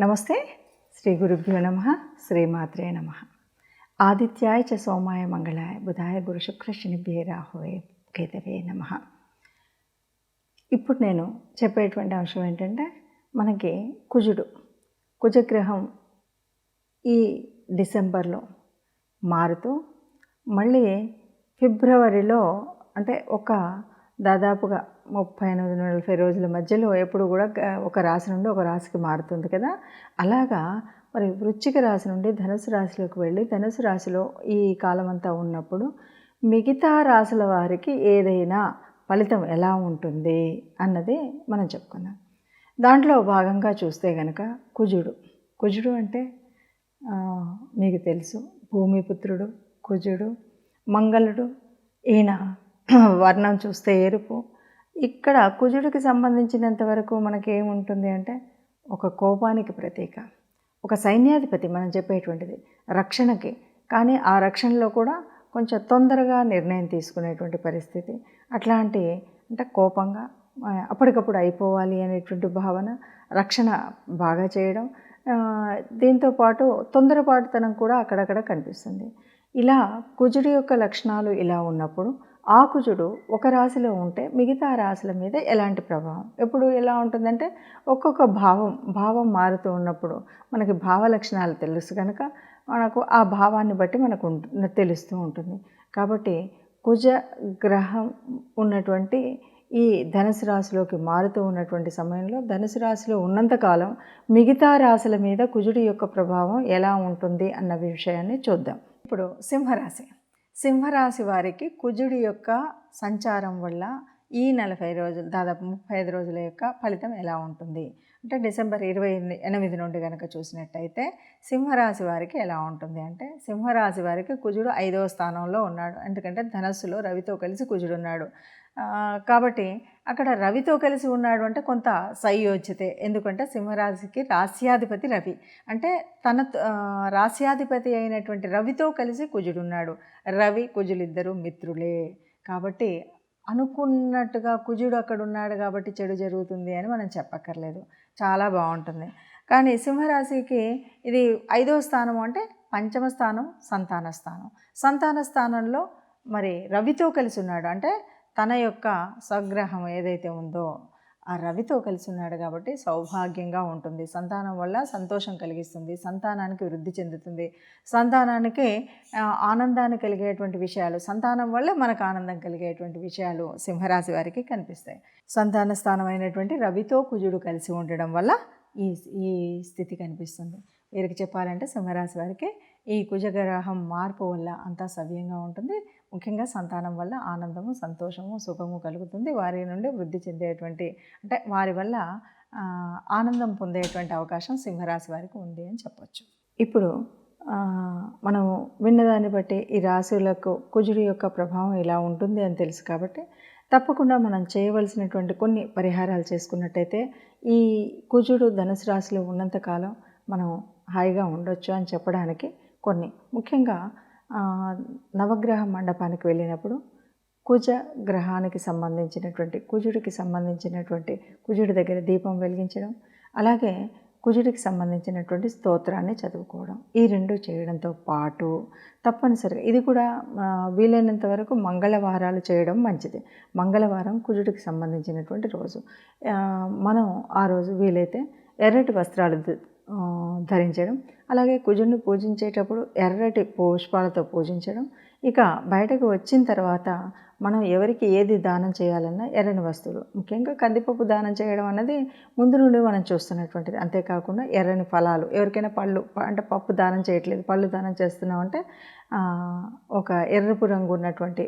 నమస్తే. శ్రీ గురుభ్యో నమః. శ్రీమాత్రే నమః. ఆదిత్యాయ చ సోమాయ మంగళాయ బుధాయ గురు శుక్ర శనిభ్యే రాహువే కేతవే నమః. ఇప్పుడు నేను చెప్పేటువంటి అంశం ఏంటంటే, మనకి కుజగ్రహం ఈ డిసెంబర్లో మారుతూ మళ్ళీ ఫిబ్రవరిలో అంటే దాదాపుగా 38-40 రోజుల మధ్యలో ఎప్పుడు కూడా ఒక రాశి నుండి ఒక రాశికి మారుతుంది కదా. అలాగా మరి వృశ్చిక రాశి నుండి ధనుసు రాశిలోకి వెళ్ళి ధనుసు రాశిలో ఈ కాలం అంతా ఉన్నప్పుడు మిగతా రాశుల వారికి ఏదైనా ఫలితం ఎలా ఉంటుంది అన్నది మనం చెప్పుకుందాం. దాంట్లో భాగంగా చూస్తే కనుక కుజుడు అంటే మీకు తెలుసు, భూమిపుత్రుడు కుజుడు. మంగళుడు, ఈయన వర్ణం చూస్తే ఎరుపు. ఇక్కడ కుజుడికి సంబంధించినంత వరకు మనకేముంటుంది అంటే ఒక కోపానికి ప్రతీక, ఒక సైన్యాధిపతి మనం చెప్పేటువంటిది రక్షణకి. కానీ ఆ రక్షణలో కూడా కొంచెం తొందరగా నిర్ణయం తీసుకునేటువంటి పరిస్థితి, అట్లాంటి అంటే కోపంగా అప్పటికప్పుడు అయిపోవాలి అనేటువంటి భావన, రక్షణ బాగా చేయడం, దీంతోపాటు తొందరపాటుతనం కూడా అక్కడక్కడ కనిపిస్తుంది. ఇలా కుజుడి యొక్క లక్షణాలు ఇలా ఉన్నప్పుడు ఆ కుజుడు ఒక రాశిలో ఉంటే మిగతా రాశుల మీద ఎలాంటి ప్రభావం ఎప్పుడు ఎలా ఉంటుందంటే, ఒక్కొక్క భావం మారుతూ ఉన్నప్పుడు మనకి భావ లక్షణాలు తెలుసు కనుక మనకు ఆ భావాన్ని బట్టి మనకు తెలుస్తూ ఉంటుంది. కాబట్టి కుజ గ్రహం ఉన్నటువంటి ఈ ధనుసు రాశిలోకి మారుతూ ఉన్నటువంటి సమయంలో ధనుసు రాశిలో ఉన్నంతకాలం మిగతా రాశుల మీద కుజుడి యొక్క ప్రభావం ఎలా ఉంటుంది అన్న విషయాన్ని చూద్దాం. ఇప్పుడు సింహరాశి వారికి కుజుడి యొక్క సంచారం వల్ల ఈ 40 రోజులు దాదాపు 35 రోజుల యొక్క ఫలితం ఎలా ఉంటుంది అంటే, డిసెంబర్ 28 నుండి కనుక చూసినట్టయితే సింహరాశి వారికి ఎలా ఉంటుంది అంటే, సింహరాశి వారికి కుజుడు 5వ స్థానంలో ఉన్నాడు. ఎందుకంటే ధనస్సులో రవితో కలిసి కుజుడు ఉన్నాడు కాబట్టి అక్కడ రవితో కలిసి ఉన్నాడు అంటే కొంత సయోచితే. ఎందుకంటే సింహరాశికి రాస్యాధిపతి రవి, అంటే తన రాస్యాధిపతి అయినటువంటి రవితో కలిసి కుజుడున్నాడు. రవి కుజులిద్దరూ మిత్రులే కాబట్టి అనుకున్నట్టుగా కుజుడు అక్కడ ఉన్నాడు కాబట్టి చెడు జరుగుతుంది అని మనం చెప్పక్కర్లేదు, చాలా బాగుంటుంది. కానీ సింహరాశికి ఇది 5వ స్థానం అంటే పంచమ స్థానం, సంతాన స్థానంలో మరి రవితో కలిసి ఉన్నాడు. అంటే తన యొక్క స్వగ్రహం ఏదైతే ఉందో ఆ రవితో కలిసి ఉన్నాడు కాబట్టి సౌభాగ్యంగా ఉంటుంది, సంతానం వల్ల సంతోషం కలిగిస్తుంది, సంతానానికి వృద్ధి చెందుతుంది, సంతానానికి ఆనందాన్ని కలిగేటువంటి విషయాలు, సంతానం వల్ల మనకు ఆనందం కలిగేటువంటి విషయాలు సింహరాశి వారికి కనిపిస్తాయి. సంతాన స్థానం అయినటువంటి రవితో కుజుడు కలిసి ఉండడం వల్ల ఈ స్థితి కనిపిస్తుంది. వీరికి చెప్పాలంటే సింహరాశి వారికి ఈ కుజగ్రహం మార్పు వల్ల అంతా సవ్యంగా ఉంటుంది. ముఖ్యంగా సంతానం వల్ల ఆనందము, సంతోషము, సుఖము కలుగుతుంది. వారి నుండి వృద్ధి చెందేటువంటి అంటే వారి వల్ల ఆనందం పొందేటువంటి అవకాశం సింహరాశి వారికి ఉంది అని చెప్పవచ్చు. ఇప్పుడు మనం విన్నదాన్ని బట్టి ఈ రాశులకు కుజుడి యొక్క ప్రభావం ఇలా ఉంటుంది అని తెలుసు కాబట్టి తప్పకుండా మనం చేయవలసినటువంటి కొన్ని పరిహారాలు చేసుకున్నట్టయితే ఈ కుజుడు ధనుసు రాశిలో ఉన్నంతకాలం మనం హాయిగా ఉండొచ్చు అని చెప్పడానికి కొన్ని, ముఖ్యంగా నవగ్రహ మండపానికి వెళ్ళినప్పుడు కుజుడికి సంబంధించినటువంటి కుజుడి దగ్గర దీపం వెలిగించడం, అలాగే కుజుడికి సంబంధించినటువంటి స్తోత్రాన్ని చదువుకోవడం, ఈ రెండు చేయడంతో పాటు తప్పనిసరిగా ఇది కూడా వీలైనంత వరకు మంగళవారాలు చేయడం మంచిది. మంగళవారం కుజుడికి సంబంధించినటువంటి రోజు. మనం ఆ రోజు వీలైతే ఎర్రటి వస్త్రాలు ధరించడం, అలాగే కుజుడిని పూజించేటప్పుడు ఎర్రటి పుష్పాలతో పూజించడం. ఇక బయటకు వచ్చిన తర్వాత మనం ఎవరికి ఏది దానం చేయాలన్నా ఎర్రని వస్తువులు, ముఖ్యంగా కందిపప్పు దానం చేయడం అన్నది ముందు నుండి మనం చూస్తున్నటువంటిది. అంతేకాకుండా ఎర్రని ఫలాలు, ఎవరికైనా పళ్ళు అంటే పప్పు దానం చేయట్లేదు, పళ్ళు దానం చేస్తున్నామంటే ఒక ఎర్రపు రంగు ఉన్నటువంటి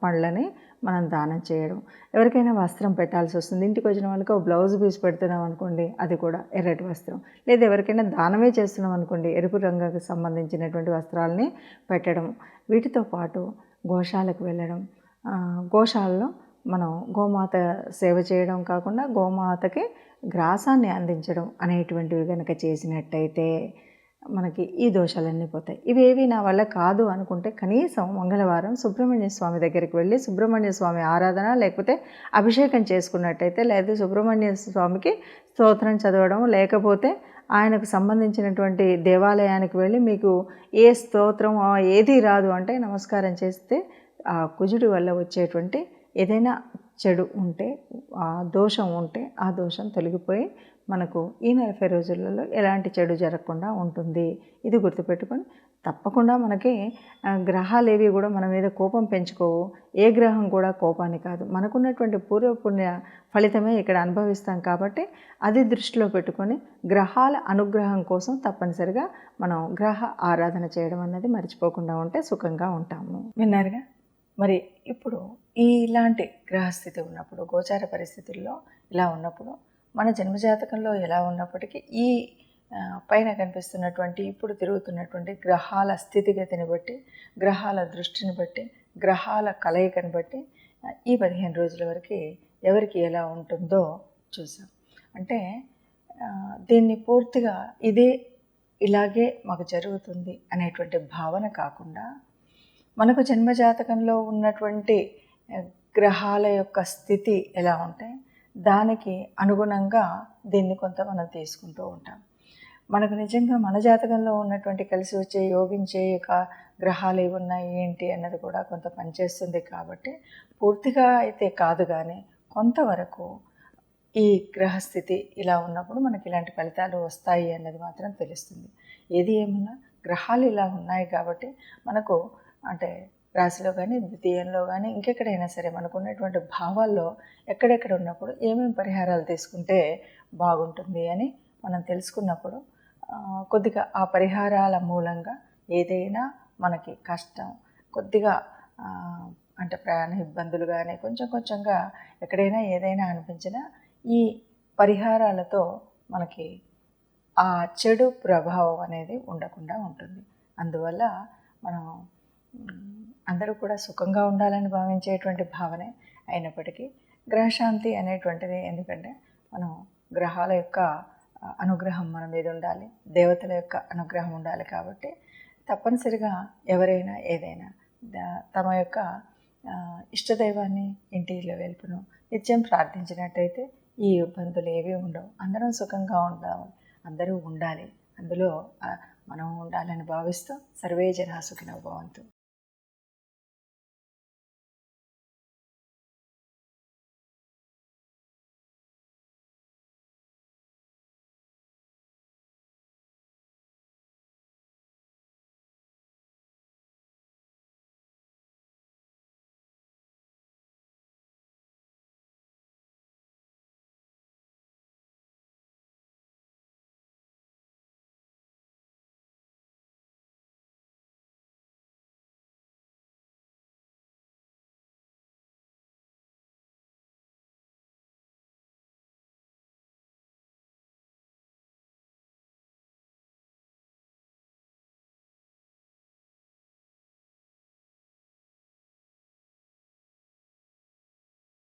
పండ్లని మనం దానం చేయడం. ఎవరికైనా వస్త్రం పెట్టాల్సి వస్తుంది, ఇంటికి వచ్చిన వాళ్ళకి ఒక బ్లౌజ్ పీస్ పెడుతున్నాం అనుకోండి, అది కూడా ఎర్రటి వస్త్రం. లేదా ఎవరికైనా దానమే చేస్తున్నాం అనుకోండి, ఎరుపు రంగుకు సంబంధించినటువంటి వస్త్రాలని పెట్టడం. వీటితో పాటు గోశాలకు వెళ్ళడం, గోశాలలో మనం గోమాత సేవ చేయడం కాకుండా గోమాతకి గ్రాసాన్ని అందించడం అనేటువంటివి కనుక చేసినట్టయితే మనకి ఈ దోషాలన్నీ పోతాయి. ఇవేవి నా వల్ల కాదు అనుకుంటే కనీసం మంగళవారం సుబ్రహ్మణ్య స్వామి దగ్గరికి వెళ్ళి సుబ్రహ్మణ్య స్వామి ఆరాధన లేకపోతే అభిషేకం చేసుకున్నట్టయితే, లేదా సుబ్రహ్మణ్య స్వామికి స్తోత్రం చదవడం, లేకపోతే ఆయనకు సంబంధించినటువంటి దేవాలయానికి వెళ్ళి మీకు ఏ స్తోత్రం ఏది రాదు అంటే నమస్కారం చేస్తే ఆ కుజుడి వల్ల వచ్చేటువంటి ఏదైనా చెడు ఉంటే, ఆ దోషం ఉంటే ఆ దోషం తొలగిపోయి మనకు ఈ 40 రోజులలో ఎలాంటి చెడు జరగకుండా ఉంటుంది. ఇది గుర్తుపెట్టుకొని తప్పకుండా మనకి గ్రహాలేవి కూడా మన మీద కోపం పెంచుకోవు. ఏ గ్రహం కూడా కోపాన్ని కాదు, మనకున్నటువంటి పూర్వపుణ్య ఫలితమే ఇక్కడ అనుభవిస్తాం. కాబట్టి అది దృష్టిలో పెట్టుకొని గ్రహాల అనుగ్రహం కోసం తప్పనిసరిగా మనం గ్రహ ఆరాధన చేయడం అన్నది మర్చిపోకుండా ఉంటే సుఖంగా ఉంటాము. విన్నారుగా? మరి ఇప్పుడు ఇలాంటి గ్రహస్థితి ఉన్నప్పుడు, గోచార పరిస్థితుల్లో ఇలా ఉన్నప్పుడు, మన జన్మజాతకంలో ఎలా ఉన్నప్పటికీ ఈ పైన కనిపిస్తున్నటువంటి ఇప్పుడు తిరుగుతున్నటువంటి గ్రహాల స్థితిగతిని బట్టి, గ్రహాల దృష్టిని బట్టి, గ్రహాల కలయికని బట్టి ఈ 15 రోజుల వరకు ఎవరికి ఎలా ఉంటుందో చూసాం. అంటే దీన్ని పూర్తిగా ఇలాగే మాకు జరుగుతుంది అనేటువంటి భావన కాకుండా, మనకు జన్మజాతకంలో ఉన్నటువంటి గ్రహాల యొక్క స్థితి ఎలా ఉంటే దానికి అనుగుణంగా దీన్ని కొంత మనం తీసుకుంటూ ఉంటాం. మనకు నిజంగా మన జాతకంలో ఉన్నటువంటి కలిసి వచ్చే యోగించే గ్రహాలు ఏవి ఉన్నాయి ఏంటి అన్నది కూడా కొంత పనిచేస్తుంది. కాబట్టి పూర్తిగా అయితే కాదు, కానీ కొంతవరకు ఈ గ్రహస్థితి ఇలా ఉన్నప్పుడు మనకి ఇలాంటి ఫలితాలు వస్తాయి అన్నది మాత్రం తెలుస్తుంది. ఏది ఏమన్నా గ్రహాలు ఇలా ఉన్నాయి కాబట్టి మనకు అంటే రాశిలో కానీ, ద్వితీయంలో కానీ, ఇంకెక్కడైనా సరే మనకు ఉన్నటువంటి భావాల్లో ఎక్కడెక్కడ ఉన్నప్పుడు ఏమేమి పరిహారాలు తీసుకుంటే బాగుంటుంది అని మనం తెలుసుకున్నప్పుడు కొద్దిగా ఆ పరిహారాల మూలంగా ఏదైనా మనకి కష్టం కొద్దిగా అంటే ప్రయాణ ఇబ్బందులు కానీ కొంచెంగా ఎక్కడైనా ఏదైనా అనిపించినా ఈ పరిహారాలతో మనకి ఆ చెడు ప్రభావం అనేది ఉండకుండా ఉంటుంది. అందువల్ల మనం అందరూ కూడా సుఖంగా ఉండాలని భావించేటువంటి భావనే అయినప్పటికీ గ్రహశాంతి అనేటువంటిది, ఎందుకంటే మనం గ్రహాల యొక్క అనుగ్రహం మన మీద ఉండాలి, దేవతల యొక్క అనుగ్రహం ఉండాలి. కాబట్టి తప్పనిసరిగా ఎవరైనా ఏదైనా తమ యొక్క ఇష్టదైవాన్ని ఇంటిలో వెలుపును నిత్యం ప్రార్థించినట్టయితే ఈ ఇబ్బందులు ఏవి ఉండవు. అందరం సుఖంగా ఉండాలి, అందరూ ఉండాలి, అందులో మనం ఉండాలని భావిస్తూ సర్వే జనా సుఖినో భవంతు.